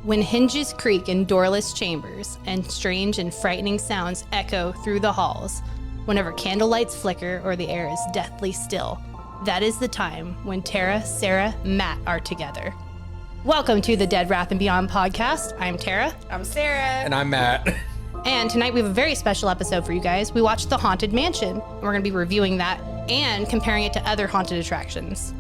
When hinges creak in doorless chambers, and strange and frightening sounds echo through the halls, whenever candlelights flicker or the air is deathly still, that is the time when Tara, Sarah, Matt are together. Welcome to the Dead Wrath and Beyond podcast. I'm Tara. I'm Sarah. And I'm Matt. And tonight we have a very special episode for you guys. We watched The Haunted Mansion, and we're going to be reviewing that and comparing it to other haunted attractions.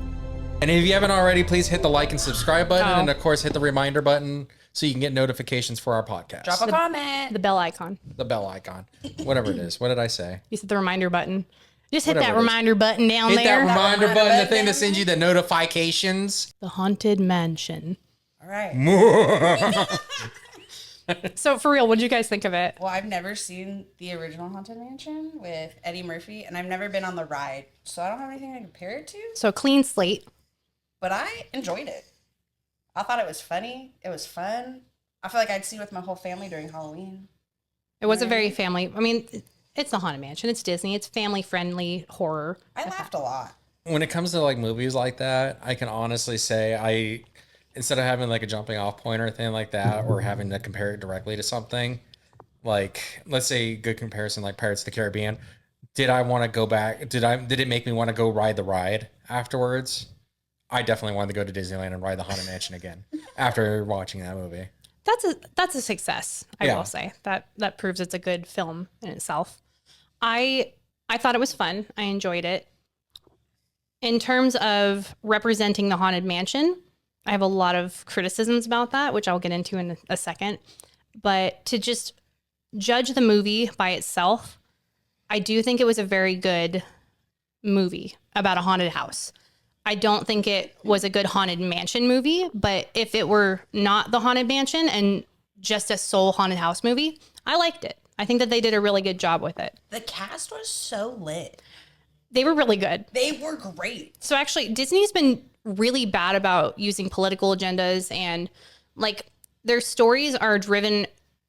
And if you haven't already, please hit the like and subscribe button. And of course, hit the reminder button so you can get notifications for our podcast. Drop a comment. The bell icon. The bell icon. Whatever it is. What did I say? You said the reminder button. Just hit Whatever that it is. reminder button down Hit there. that reminder button, the thing that sends you the notifications. The Haunted Mansion. All right. So for real, what did you guys think of it? Well, I've never seen the original Haunted Mansion with Eddie Murphy, and I've never been on the ride, so I don't have anything to compare it to. So clean slate. But I enjoyed it. I thought it was funny. It was fun. I feel like I'd see it with my whole family during Halloween. It was a very family. I mean, it's the Haunted Mansion. It's Disney. It's family-friendly horror. I laughed a lot. When it comes to like movies like that, I can honestly say instead of having like a jumping off point or anything like that, or having to compare it directly to something, like let's say good comparison like Pirates of the Caribbean, did I want to go back? Did it make me want to go ride the ride afterwards? I definitely wanted to go to Disneyland and ride the Haunted Mansion again after watching that movie. That's a success, I Yeah. will say. That proves it's a good film in itself. I thought it was fun. I enjoyed it. In terms of representing the Haunted Mansion, I have a lot of criticisms about that, which I'll get into in a second. But to just judge the movie by itself, I do think it was a very good movie about a haunted house. I don't think it was a good Haunted Mansion movie, but if it were not the Haunted Mansion and just a sole haunted house movie, I liked it. I think that they did a really good job with it. The cast was so lit. They were really good. They were great. So actually, Disney's been really bad about using political agendas, and like their stories are driven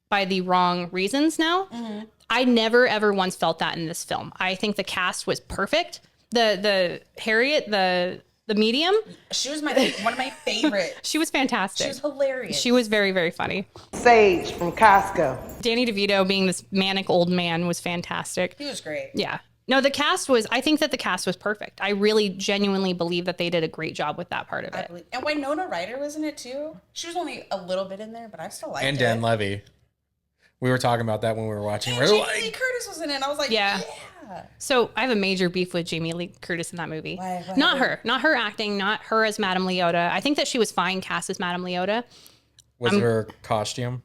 by the wrong reasons now. Mm-hmm. I never ever once felt that in this film. I think the cast was perfect. The Harriet, the medium, She was one of my favorites. she was fantastic. She was hilarious. She was very, very funny. Sage from Costco. Danny DeVito being this manic old man was fantastic. He was great. Yeah. No, I think that the cast was perfect. I really genuinely believe that they did a great job with that part of I it. believe. And Winona Ryder was in it too. She was only a little bit in there, but I still liked it. And Dan Levy. We were talking about that when we were watching. And We're Jamie like, Lee Curtis was in it. And I was like, Yeah. yeah. So I have a major beef with Jamie Lee Curtis in that movie. Why? What Not happened? her. Not her acting. Not her as Madame Leota. I think that she was fine cast as Madame Leota. was it her costume?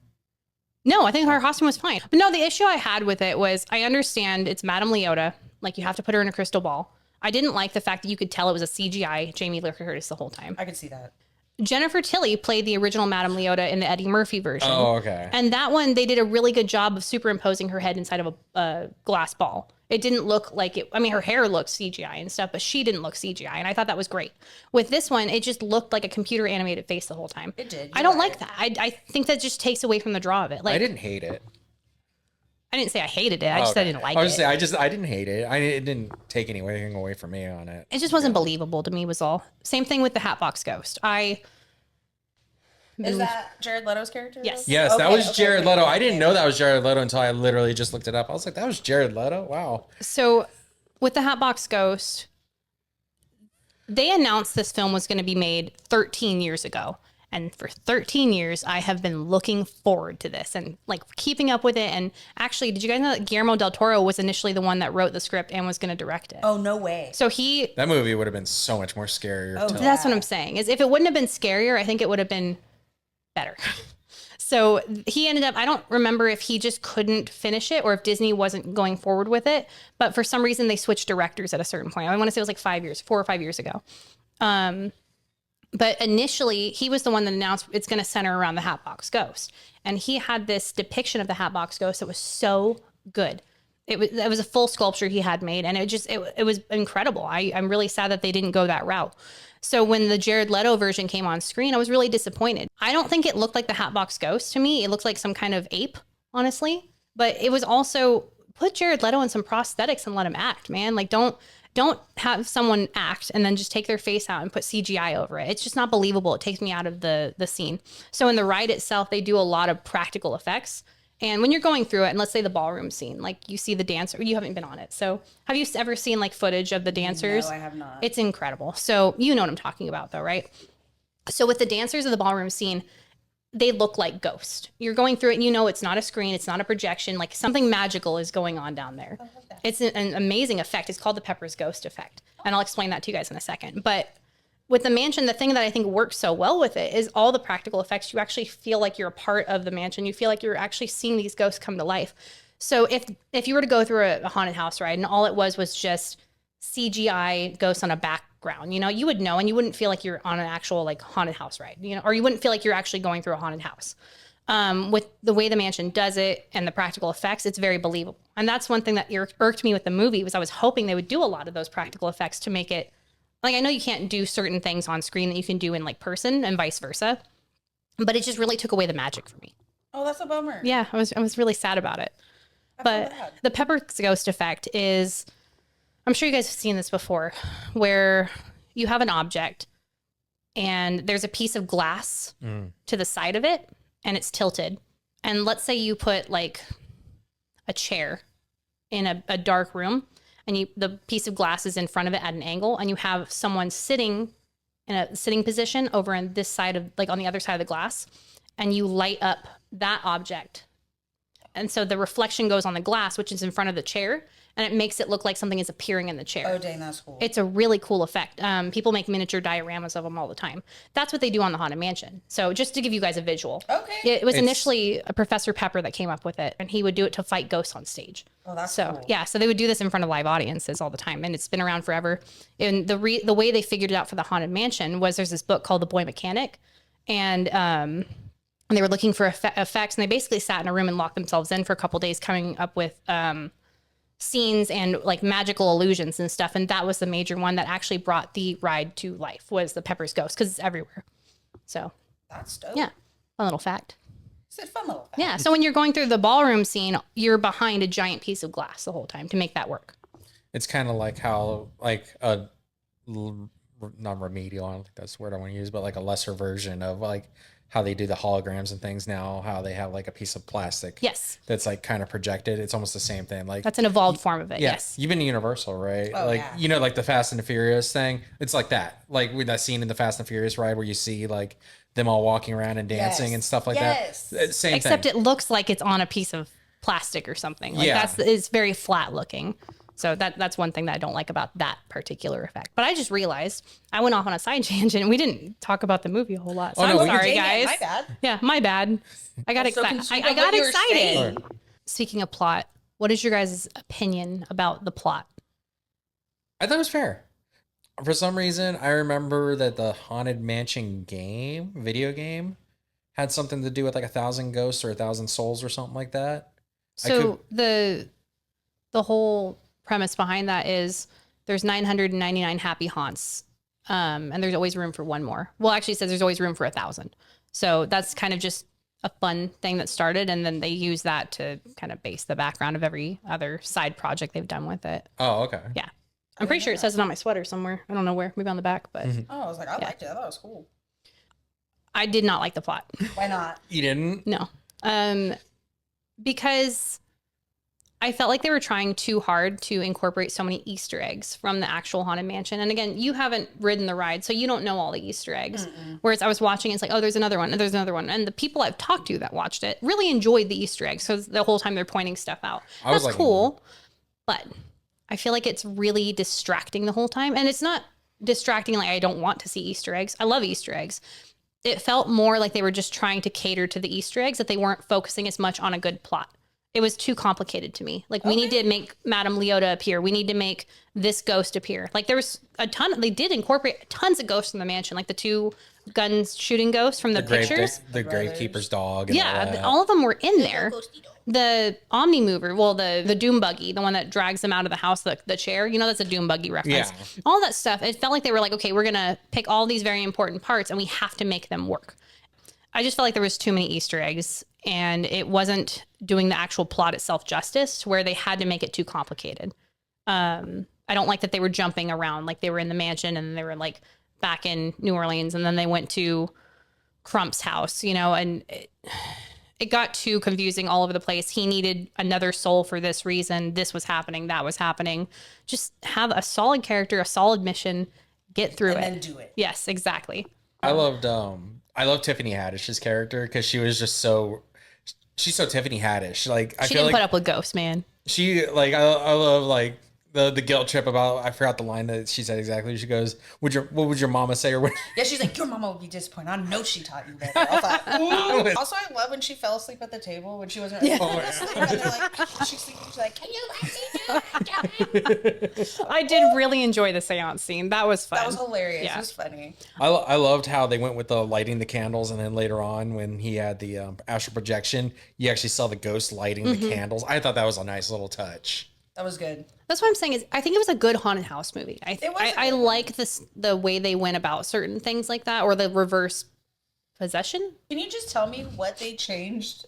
No, I think her costume was fine. But no, the issue I had with it was I understand it's Madame Leota. Like, you have to put her in a crystal ball. I didn't like the fact that you could tell it was a CGI Jamie Lee Curtis the whole time. I could see that. Jennifer Tilly played the original Madame Leota in the Eddie Murphy version. Oh, okay. And that one, they did a really good job of superimposing her head inside of a glass ball. It didn't look like it. I mean, her hair looked CGI and stuff, but she didn't look CGI. And I thought that was great. With this one, it just looked like a computer animated face the whole time. It did. I don't like that. I think that just takes away from the draw of it. Like, I didn't hate it. I didn't say I hated it. I just said I didn't like I was it. just saying, I didn't hate it. It didn't take anything away from me on it. It just wasn't believable to me was all. Same thing with the Hatbox Ghost. Is that Jared Leto's character? Yes. Yes, that Okay, was okay, Jared okay, Leto. okay. I didn't know that was Jared Leto until I literally just looked it up. I was like, that was Jared Leto? Wow. So with the Hatbox Ghost, they announced this film was going to be made 13 years ago. And for 13 years, I have been looking forward to this and like keeping up with it. And actually, did you guys know that Guillermo del Toro was initially the one that wrote the script and was going to direct it? Oh, no way. So That movie would have been so much more scarier. Oh, to- yeah. that's what I'm saying is if it wouldn't have been scarier, I think it would have been better. So he ended up, I don't remember if he just couldn't finish it or if Disney wasn't going forward with it, but for some reason they switched directors at a certain point. I want to say it was like 4 or 5 years ago. But initially he was the one that announced it's going to center around the Hatbox Ghost. And he had this depiction of the Hatbox Ghost that was so good. It was a full sculpture he had made, and it was incredible. I'm really sad that they didn't go that route. So when the Jared Leto version came on screen, I was really disappointed. I don't think it looked like the Hatbox Ghost to me. It looked like some kind of ape, honestly. But it was also put Jared Leto in some prosthetics and let him act, man. Like, don't Don't have someone act and then just take their face out and put CGI over it. It's just not believable. It takes me out of the scene. So in the ride itself, they do a lot of practical effects. And when you're going through it, and let's say the ballroom scene, like you see the dancer, you haven't been on it. So have you ever seen like footage of the dancers? No, I have not. It's incredible. So you know what I'm talking about though, right? So with the dancers of the ballroom scene, they look like ghosts. You're going through it and you know it's not a screen, it's not a projection, like something magical is going on down there. It's an amazing effect. It's called the Pepper's Ghost effect. And I'll explain that to you guys in a second. But with the mansion, the thing that I think works so well with it is all the practical effects. You actually feel like you're a part of the mansion. You feel like you're actually seeing these ghosts come to life. So if you were to go through a haunted house ride and all it was just CGI ghosts on a background, you know, you would know and you wouldn't feel like you're on an actual like haunted house ride, you know, or you wouldn't feel like you're actually going through a haunted house. With the way the mansion does it and the practical effects, it's very believable. And that's one thing that irked me with the movie was I was hoping they would do a lot of those practical effects to make it like, I know you can't do certain things on screen that you can do in like person and vice versa, but it just really took away the magic for me. Oh, that's a bummer. Yeah, I was really sad about it. I feel But bad. the Pepper's Ghost effect is, I'm sure you guys have seen this before, where you have an object and there's a piece of glass to the side of it and it's tilted. And let's say you put like a chair in a dark room and the piece of glass is in front of it at an angle and you have someone sitting in a sitting position over on this side of like on the other side of the glass and you light up that object. And so the reflection goes on the glass, which is in front of the chair, and it makes it look like something is appearing in the chair. Oh, dang, that's cool. It's a really cool effect. People make miniature dioramas of them all the time. That's what they do on the Haunted Mansion. So just to give you guys a visual. Okay. It was initially a Professor Pepper that came up with it, and he would do it to fight ghosts on stage. Oh, that's So cool. yeah, so they would do this in front of live audiences all the time, and it's been around forever. And the way they figured it out for the Haunted Mansion was there's this book called The Boy Mechanic, and they were looking for effects, and they basically sat in a room and locked themselves in for a couple days, coming up with scenes and like magical illusions and stuff. And that was the major one that actually brought the ride to life was the Pepper's Ghost because it's everywhere. So That's dope. yeah, fun little fact. It's a fun little fact. Yeah. So when you're going through the ballroom scene, you're behind a giant piece of glass the whole time to make that work. It's kind of like how not remedial, I don't think that's the word I want to use, but like a lesser version of like how they do the holograms and things now, how they have like a piece of plastic Yes. that's like kind of projected. It's almost the same thing. Like That's an evolved form of it. yeah, Yes. you've been to Universal, right? Oh, like yeah. you know, like the Fast and the Furious thing. It's like that. Like with that scene in the Fast and the Furious ride where you see like them all walking around and dancing Yes. and stuff like Yes. that. Same Except thing. it looks like it's on a piece of plastic or something. Like Yeah. it's very flat looking. So that's one thing that I don't like about that particular effect. But I just realized I went off on a side tangent and we didn't talk about the movie a whole lot. So Oh, no, I'm we can- sorry, Dang it, guys. my bad. Yeah, my bad. I got So excited. concerned I of got what you were excited. saying. Speaking of plot, what is your guys' opinion about the plot? I thought it was fair. For some reason, I remember that the Haunted Mansion video game, had something to do with like 1,000 ghosts or 1,000 souls or something like that. So the whole premise behind that is there's 999 happy haunts, and there's always room for one more. Well, actually, it says there's always room for 1,000. So that's kind of just a fun thing that started, and then they use that to kind of base the background of every other side project they've done with it. Oh, okay. Yeah, I'm pretty sure it says it on my sweater somewhere. I don't know where, maybe on the back, but Oh, I was like, I liked it. I thought it was cool. I did not like the plot. Why not? You didn't? No. Because I felt like they were trying too hard to incorporate so many Easter eggs from the actual Haunted Mansion. And again, you haven't ridden the ride, so you don't know all the Easter eggs. Whereas I was watching, it's like, oh, there's another one, and there's another one. And the people I've talked to that watched it really enjoyed the Easter eggs because the whole time they're pointing stuff out. I was That's like, cool, but I feel like it's really distracting the whole time. And it's not distracting like I don't want to see Easter eggs. I love Easter eggs. It felt more like they were just trying to cater to the Easter eggs, that they weren't focusing as much on a good plot. It was too complicated to me. Like, we need to make Madame Leota appear. We need to make this ghost appear. Like, there was a ton. They did incorporate tons of ghosts in the mansion, like the 2 guns shooting ghosts from the pictures. The gravekeeper's dog. And all Yeah, that. all of them were in there. The Omni Mover, well, the Doom Buggy, the one that drags them out of the house, the chair, you know, that's a Doom Buggy reference. Yeah. All that stuff. It felt like they were like, okay, we're going to pick all these very important parts and we have to make them work. I just felt like there was too many Easter eggs and it wasn't doing the actual plot itself justice, where they had to make it too complicated. I don't like that they were jumping around. Like they were in the mansion and then they were like back in New Orleans and then they went to Crump's house, and it got too confusing all over the place. He needed another soul for this reason. This was happening. That was happening. Just have a solid character, a solid mission, get through And it. then do it. Yes, exactly. I loved Tiffany Haddish's character because she's so Tiffany Haddish. Like I She feel didn't like put up with ghosts, man. she like I love like the guilt trip about I forgot the line that she said exactly. She goes, what would your mama say or what? Yeah, she's like, your mama would be disappointed. I know she taught you better. I was like, ooh. Also, I love when she fell asleep at the table when she wasn't ready to sleep. And they're like, she's sleeping. She's like, can you let me do it? I did really enjoy the seance scene. That was fun. That was hilarious. Yeah. It was funny. I loved how they went with the lighting the candles, and then later on when he had the astral projection, you actually saw the ghost lighting the candles. I thought that was a nice little touch. That was good. That's what I'm saying is I think it was a good haunted house movie. It was a I good like the way they went about certain things like that, or the reverse possession. Can you just tell me what they changed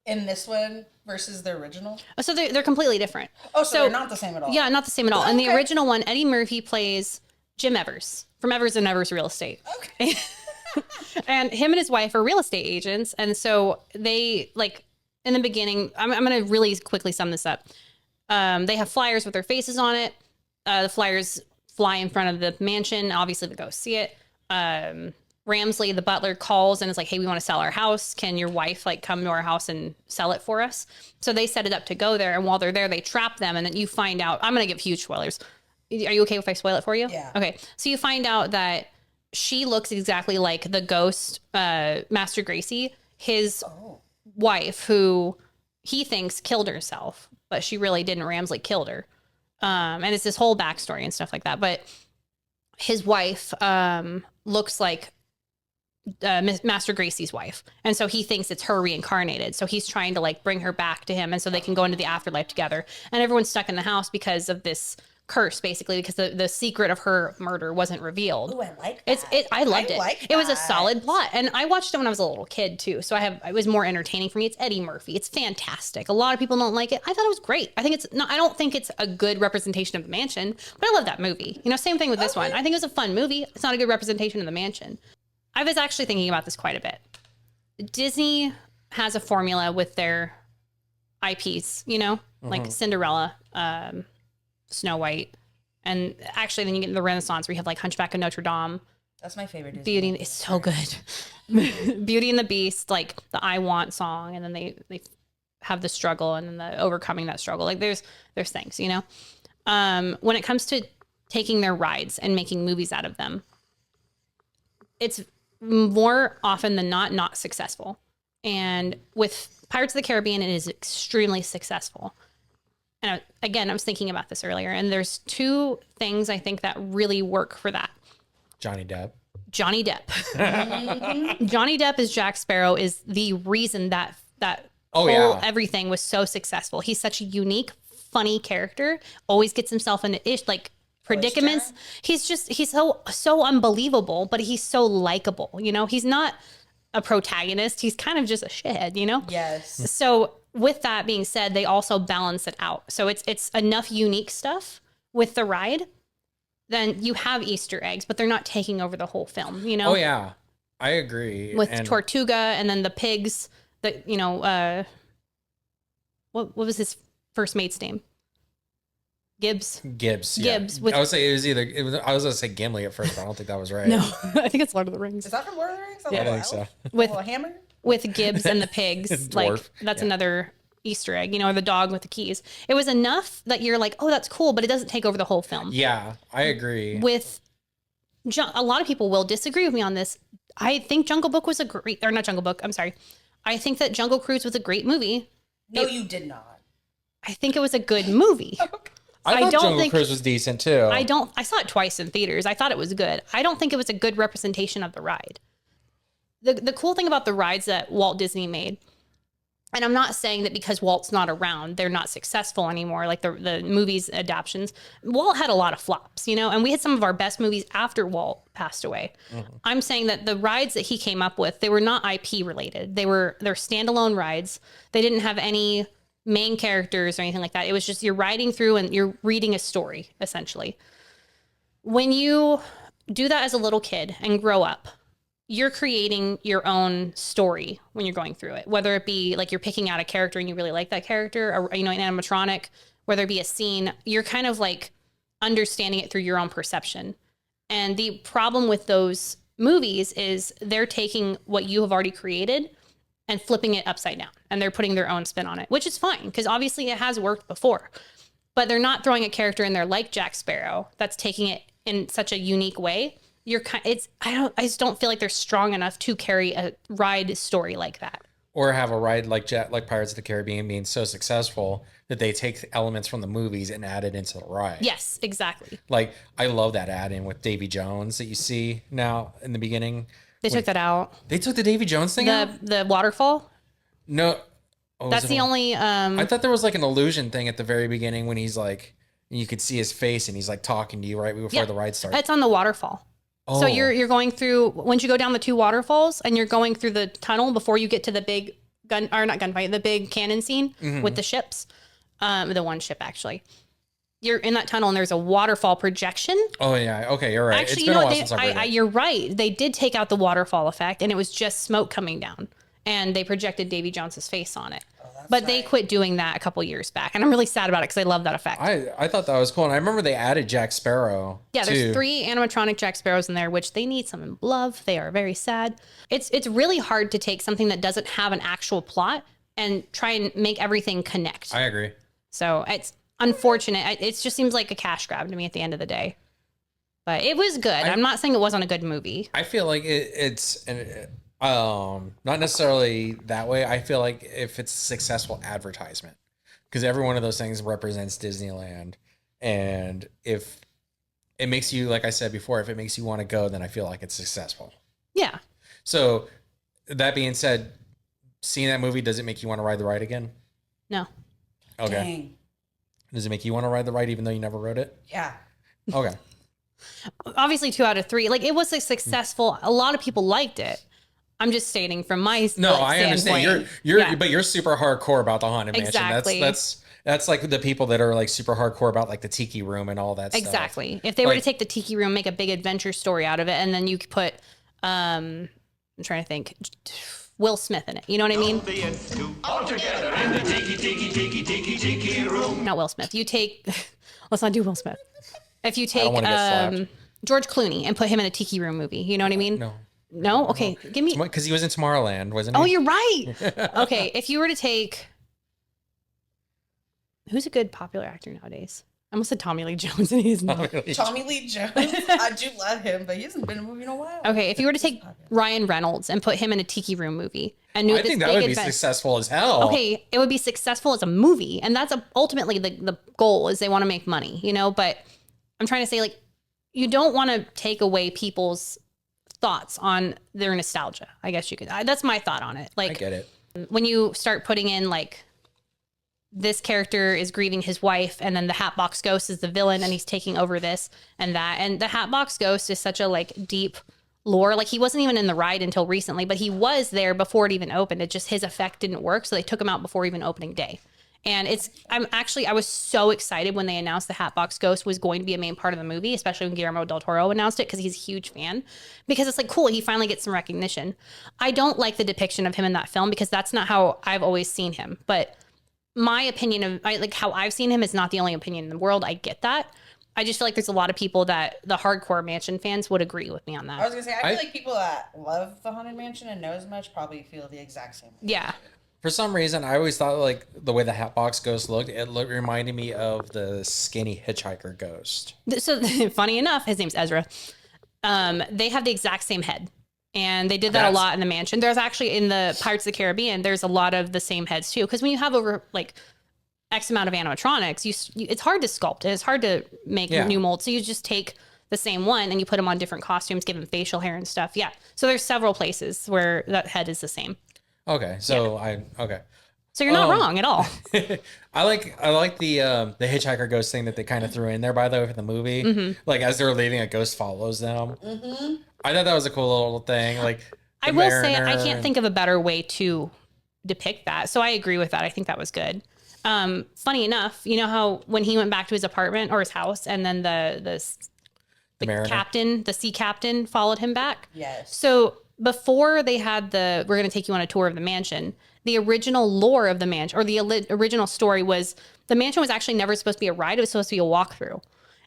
in this one versus the original? So they're completely different. Oh, so they're not the same at all. Yeah, not the same at all. In the Okay. original one, Eddie Murphy plays Jim Evers from Evers and Evers Real Estate. Okay. And him and his wife are real estate agents. And so they, like, in the beginning, I'm going to really quickly sum this up. They have flyers with their faces on it. The flyers fly in front of the mansion. Obviously, the ghosts see it. Ramsley, the butler, calls and is like, hey, we want to sell our house. Can your wife like come to our house and sell it for us? So they set it up to go there. And while they're there, they trap them. And then you find out, I'm going to give huge spoilers. Are you okay if I spoil it for you? Yeah. Okay. So you find out that she looks exactly like the ghost, Master Gracie, his wife, who he thinks killed herself, but she really didn't. Ramsley killed her. And it's this whole backstory and stuff like that. But his wife looks like Master Gracie's wife. And so he thinks it's her reincarnated. So he's trying to like bring her back to him. And so they can go into the afterlife together. And everyone's stuck in the house because of this curse, basically, because the secret of her murder wasn't revealed. Ooh, I like that. I loved it. like It was a that. solid plot. And I watched it when I was a little kid too. So it was more entertaining for me. It's Eddie Murphy. It's fantastic. A lot of people don't like it. I thought it was great. I don't think it's a good representation of the mansion, but I love that movie. Same thing with this one. I think it was a fun movie. It's not a good representation of the mansion. I was actually thinking about this quite a bit. Disney has a formula with their IPs, like Cinderella, Snow White. And actually, then you get into the Renaissance where you have like Hunchback of Notre Dame. That's my favorite Disney Beauty movie. is so good. Beauty and the Beast, like the I Want song, and then they have the struggle and then the overcoming that struggle. Like there's things, when it comes to taking their rides and making movies out of them, it's more often than not successful. And with Pirates of the Caribbean, it is extremely successful. And again, I was thinking about this earlier, and there's two things I think that really work for that. Johnny Depp. Johnny Depp. Johnny Depp as Jack Sparrow is the reason that everything was so successful. He's such a unique, funny character. Always gets himself into predicaments. He's so unbelievable, but he's so likable. He's not a protagonist. He's kind of just a shithead. Yes. So with that being said, they also balance it out. So it's enough unique stuff with the ride. Then you have Easter eggs, but they're not taking over the whole film, Oh yeah, I agree. With Tortuga and then the pigs that, what was his first mate's name? Gibbs. Gibbs. Yeah. Gibbs. I would say I was gonna say Gimli at first, but I don't think that was right. No, I think it's Lord of the Rings. Is that from Lord of the Rings? Yeah, I think so. With a hammer? with Gibbs and the pigs. Dwarf. That's another Easter egg, or the dog with the keys. It was enough that you're like, oh, that's cool, but it doesn't take over the whole film. Yeah, I agree. A lot of people will disagree with me on this. I think Jungle Book was not Jungle Book. I'm sorry. I think that Jungle Cruise was a great movie. No, you did not. I think it was a good movie. I thought don't Jungle think- Cruise was decent too. I saw it twice in theaters. I thought it was good. I don't think it was a good representation of the ride. The cool thing about the rides that Walt Disney made, and I'm not saying that because Walt's not around, they're not successful anymore, like the movies adaptions. Walt had a lot of flops, and we had some of our best movies after Walt passed away. Mm-hmm. I'm saying that the rides that he came up with, they were not IP related. They're standalone rides. They didn't have any main characters or anything like that. It was just you're riding through and you're reading a story, essentially. When you do that as a little kid and grow up, you're creating your own story when you're going through it, whether it be like you're picking out a character and you really like that character, or, you know, an animatronic, whether it be a scene, you're kind of like understanding it through your own perception. And the problem with those movies is they're taking what you have already created and flipping it upside down, and they're putting their own spin on it, which is fine because obviously it has worked before, but they're not throwing a character in there like Jack Sparrow that's taking it in such a unique way. I just don't feel like they're strong enough to carry a ride story like that. Or have a ride like Pirates of the Caribbean being so successful that they take elements from the movies and add it into the ride. Yes, exactly. Like, I love that add-in with Davy Jones that you see now in the beginning. They took that out. They took the Davy Jones thing out? The waterfall. No. Oh, That's the only. I thought there was like an illusion thing at the very beginning when he's like, you could see his face and he's like talking to you right before the ride starts. It's on the waterfall. Oh. So you're going through, once you go down the 2 waterfalls and you're going through the tunnel before you get to the big the big cannon scene with the ships, the one ship actually. You're in that tunnel and there's a waterfall projection. Oh yeah, okay, you're right. Actually, it's been a while what? since I've read it. You're right. They did take out the waterfall effect, and it was just smoke coming down, and they projected Davy Jones's face on it. But they quit doing that a couple years back, and I'm really sad about it because I love that effect. I thought that was cool, and I remember they added Jack Sparrow. Yeah, there's too. 3 animatronic Jack Sparrows in there, which they need some love. They are very sad. It's really hard to take something that doesn't have an actual plot and try and make everything connect. I agree. So it's unfortunate. It just seems like a cash grab to me at the end of the day. But it was good. I'm not saying it wasn't a good movie. I feel like it's not necessarily that way. I feel like if it's a successful advertisement, because every one of those things represents Disneyland, and if it makes you, like I said before, if it makes you want to go, then I feel like it's successful. Yeah. So that being said, seeing that movie, does it make you want to ride the ride again? No. Okay. Dang. Does it make you want to ride the ride even though you never rode it? Yeah. Okay. Obviously 2 out of 3. Like, it was a successful, a lot of people liked it. I'm just stating from my No, I understand. standpoint. But you're super hardcore about the Haunted Mansion. Exactly. That's like the people that are like super hardcore about like the Tiki Room and all that stuff. Exactly. If they were to Like- take the Tiki Room, make a big adventure story out of it, and then you could put, I'm trying to think, Will Smith in it. You know what I mean? All together in the tiki room. Not Will Smith. You take, let's not do Will Smith. If you don't take wanna get slapped. George Clooney and put him in a Tiki Room movie, you know what I mean? No. No? Okay. Give me. Because he was in Tomorrowland, wasn't he? Oh, you're right. Okay. If you were to take, who's a good popular actor nowadays? I almost said Tommy Lee Jones, and he's not. Tommy Lee Jones. I do love him, but he hasn't been in a movie in a while. Okay, if you were to take Ryan Reynolds and put him in a Tiki Room movie, and I think that would be successful as hell. Okay, it would be successful as a movie, and that's ultimately the goal is they want to make money, you know. But I'm trying to say, like, you don't want to take away people's thoughts on their nostalgia. I guess you could. That's my thought on it. I Like, get it. when you start putting in like, this character is grieving his wife, and then the Hatbox Ghost is the villain, and he's taking over this and that. And the Hatbox Ghost is such a like deep lore. Like, he wasn't even in the ride until recently, but he was there before it even opened. It just, his effect didn't work, so they took him out before even opening day. And I was so excited when they announced the Hatbox Ghost was going to be a main part of the movie, especially when Guillermo del Toro announced it, because he's a huge fan. Because it's like, cool, he finally gets some recognition. I don't like the depiction of him in that film because that's not how I've always seen him. But my opinion of like how I've seen him is not the only opinion in the world. I get that. I just feel like there's a lot of people that the hardcore Mansion fans would agree with me on I that. was gonna say, I feel like people that love the Haunted Mansion and know as much probably feel the exact same way. Yeah. For some reason, I always thought like the way the Hatbox Ghost looked, reminded me of the skinny hitchhiker ghost. So funny enough, his name's Ezra. They have the exact same head. And they did that a lot in the Mansion. There's actually in the Pirates of the Caribbean, there's a lot of the same heads too. Because when you have over like X amount of animatronics, it's hard to sculpt and it's hard to make new molds. So you just take the same one and you put them on different costumes, give them facial hair and stuff. Yeah. So there's several places where that head is the same. Okay, so So you're not wrong at all. I like the hitchhiker ghost thing that they kind of threw in there, by the way, for the movie. Mm-hmm. Like, as they're leaving, a ghost follows them. Mm-hmm. I thought that was a cool little thing. Like, I will say I can't think of a better way to depict that. So I agree with that. I think that was good. Funny enough, you know how when he went back to his apartment or his house, and then the Mariner. captain, the sea captain, followed him back. Yes. So before they had we're going to take you on a tour of the mansion. The original lore of the mansion, or the original story, was the mansion was actually never supposed to be a ride. It was supposed to be a walkthrough,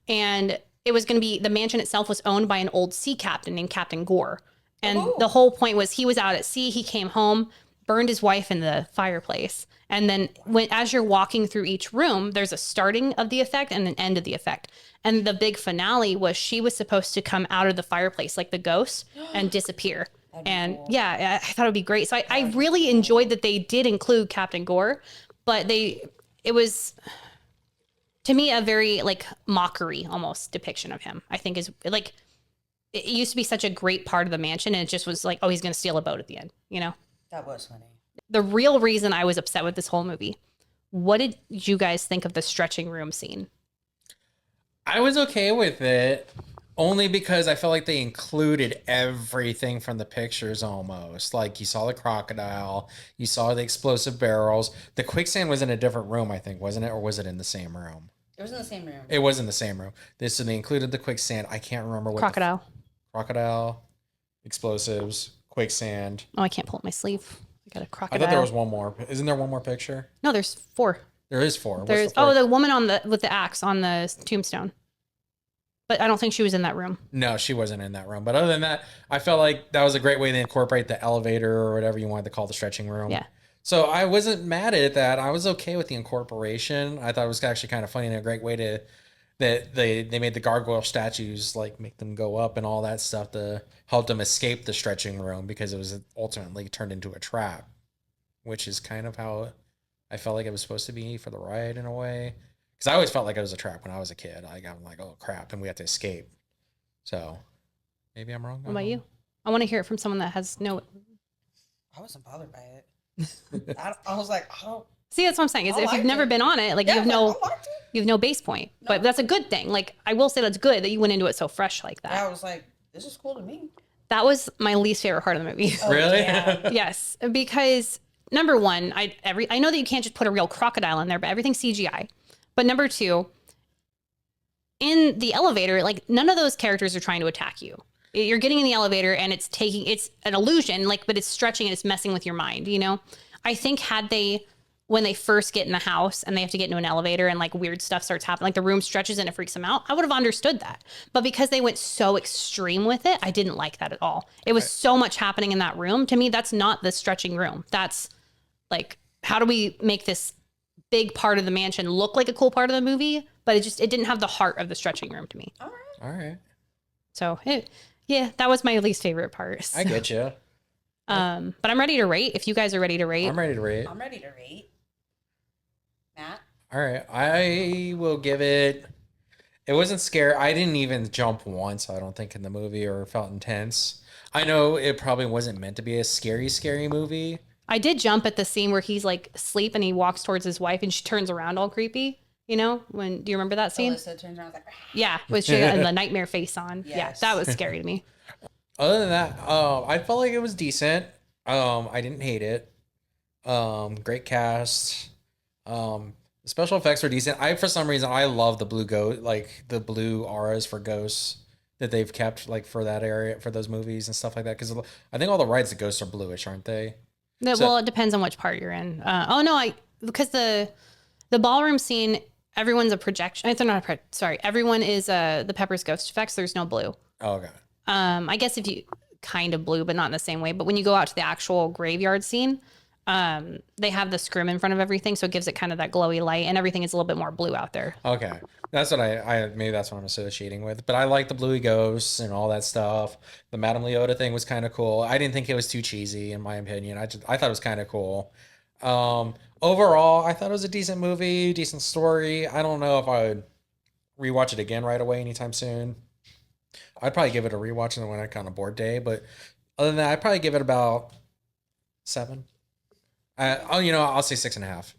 and it was going to be, the mansion itself was owned by an old sea captain named Captain Gore. And the whole point was he was out at sea. He came home, burned his wife in the fireplace. And then as you're walking through each room, there's a starting of the effect and an end of the effect. And the big finale was she was supposed to come out of the fireplace like the ghost and disappear. And yeah, I thought it would be great. So I really enjoyed that they did include Captain Gore, but it was, to me, a very like mockery almost depiction of him. I think is like, it used to be such a great part of the mansion, and it just was like, oh, he's going to steal a boat at the end, you know? That was funny. The real reason I was upset with this whole movie, what did you guys think of the stretching room scene? I was okay with it only because I felt like they included everything from the pictures almost. Like you saw the crocodile, you saw the explosive barrels. The quicksand was in a different room, I think, wasn't it? Or was it in the same room? It was in the same room. It was in the same room. So they included the quicksand. I can't remember what Crocodile. Crocodile, explosives, quicksand. Oh, I can't pull up my sleeve. I got a I crocodile. thought there was one more. Isn't there one more picture? No, there's 4. There is 4. What's There's the fourth? the woman with the axe on the tombstone. But I don't think she was in that room. No, she wasn't in that room. But other than that, I felt like that was a great way to incorporate the elevator or whatever you wanted to call the stretching room. Yeah. So I wasn't mad at that. I was okay with the incorporation. I thought it was actually kind of funny and a great way to that they made the gargoyle statues, like make them go up and all that stuff to help them escape the stretching room, because it was ultimately turned into a trap, which is kind of how I felt like it was supposed to be for the ride in a way. Because I always felt like it was a trap when I was a kid. I'm like, oh crap, and we have to escape. So maybe I'm wrong. What about you? I want to hear it from someone that has no. I wasn't bothered by it. I was like, oh, See, that's what I'm saying. Is I if you've liked never it. been on it, like yeah, you have I no, liked it. you have no base point. But that's a good thing. Like I will say that's good that you went into it so fresh like that. I was like, this is cool to me. That was my least favorite part of the movie. Really? Yeah. Yes, because number one, I know that you can't just put a real crocodile in there, but everything's CGI. But number two, in the elevator, like none of those characters are trying to attack you. You're getting in the elevator and it's an illusion, like, but it's stretching and it's messing with your mind, you know? I think when they first get in the house and they have to get into an elevator and like weird stuff starts happening, like the room stretches and it freaks them out, I would have understood that. But because they went so extreme with it, I didn't like that at all. It was so much happening in that room. To me, that's not the stretching room. That's like, how do we make this big part of the mansion look like a cool part of the movie? But it didn't have the heart of the stretching room to me. All right. So yeah, that was my least favorite part. I get you. But I'm ready to rate. If you guys are ready to rate, I'm ready to rate. I'm ready to rate. Matt? All right. I will give it. It wasn't scary. I didn't even jump once, I don't think, in the movie or felt intense. I know it probably wasn't meant to be a scary movie. I did jump at the scene where he's like asleep and he walks towards his wife and she turns around all creepy. You know, do you remember that scene? Alyssa turns around, I was like, Yeah, with she and the nightmare face on. Yeah, Yes. that was scary to me. Other than that, I felt like it was decent. I didn't hate it. Great cast. The special effects were decent. For some reason, I love the blue like the blue auras for ghosts that they've kept like for that area, for those movies and stuff like that. Because I think all the rides, the ghosts are bluish, aren't they? Well, it depends on which part you're in. Because the ballroom scene, everyone's a projection. Everyone is the Pepper's ghost effects. There's no blue. Oh, okay. I guess if you kind of blue, but not in the same way. But when you go out to the actual graveyard scene, they have the scrim in front of everything, so it gives it kind of that glowy light, and everything is a little bit more blue out there. Okay. That's what maybe that's what I'm associating with. But I like the bluey ghosts and all that stuff. The Madame Leota thing was kind of cool. I didn't think it was too cheesy, in my opinion. I thought it was kind of cool. Overall, I thought it was a decent movie, decent story. I don't know if I would rewatch it again right away anytime soon. I'd probably give it a rewatch and then when I on a board day. But other than that, I'd probably give it about 7. I'll say 6.5.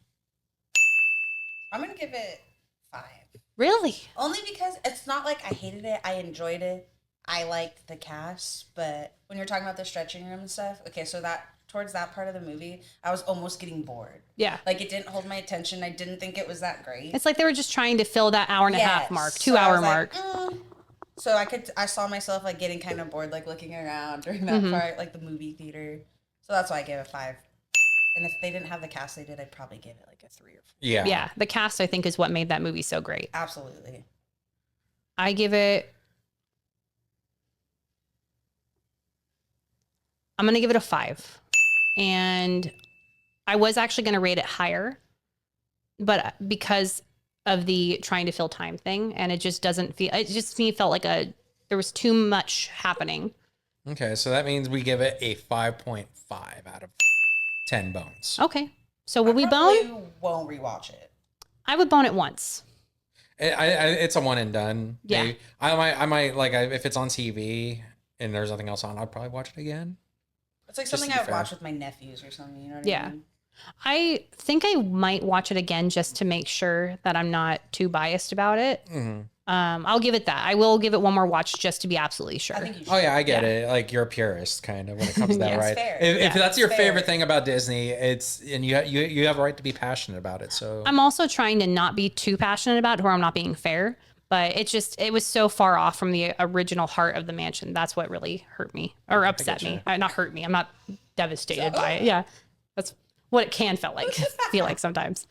I'm going to give it 5. Really? Only because it's not like I hated it. I enjoyed it. I liked the cast. But when you're talking about the stretching room and stuff, okay, so that towards that part of the movie, I was almost getting bored. Yeah. Like it didn't hold my attention. I didn't think it was that great. It's like they were just trying to fill that hour and a half Yes. mark, So 2 I hour was like, mark. So I saw myself like getting kind of bored, like looking around during that part, like the movie theater. So that's why I gave it 5. And if they didn't have the cast they did, I'd probably give it like a 3 or 4. Yeah. Yeah. The cast, I think, is what made that movie so great. Absolutely. I give it. I'm going to give it a 5. And I was actually going to rate it higher, but because of the trying to fill time thing, and it just doesn't feel, it just to me felt like there was too much happening. Okay, so that means we give it a 5.5 out of 10 bones. Okay. So will we bone? Probably won't rewatch it. I would bone it once. It's a one and done. Yeah. Maybe. I might like if it's on TV and there's nothing else on, I'd probably watch it again. It's like Just something to be I would fair. watch with my nephews or something. You know what Yeah. I mean? I think I might watch it again just to make sure that I'm not too biased about it. Mm-hmm. I'll give it that. I will give it one more watch just to be absolutely sure. I think you should. Oh yeah, I get it. Like you're a purist, kind of when it comes to that, Yeah. right? It's fair. If that's your It's favorite fair. thing about Disney, it's and you have a right to be passionate about it. So I'm also trying to not be too passionate about it, or I'm not being fair. But it was so far off from the original heart of the mansion. That's what really hurt me or upset me. Not hurt me. I'm not devastated by it. Yeah, that's what it can feel like sometimes.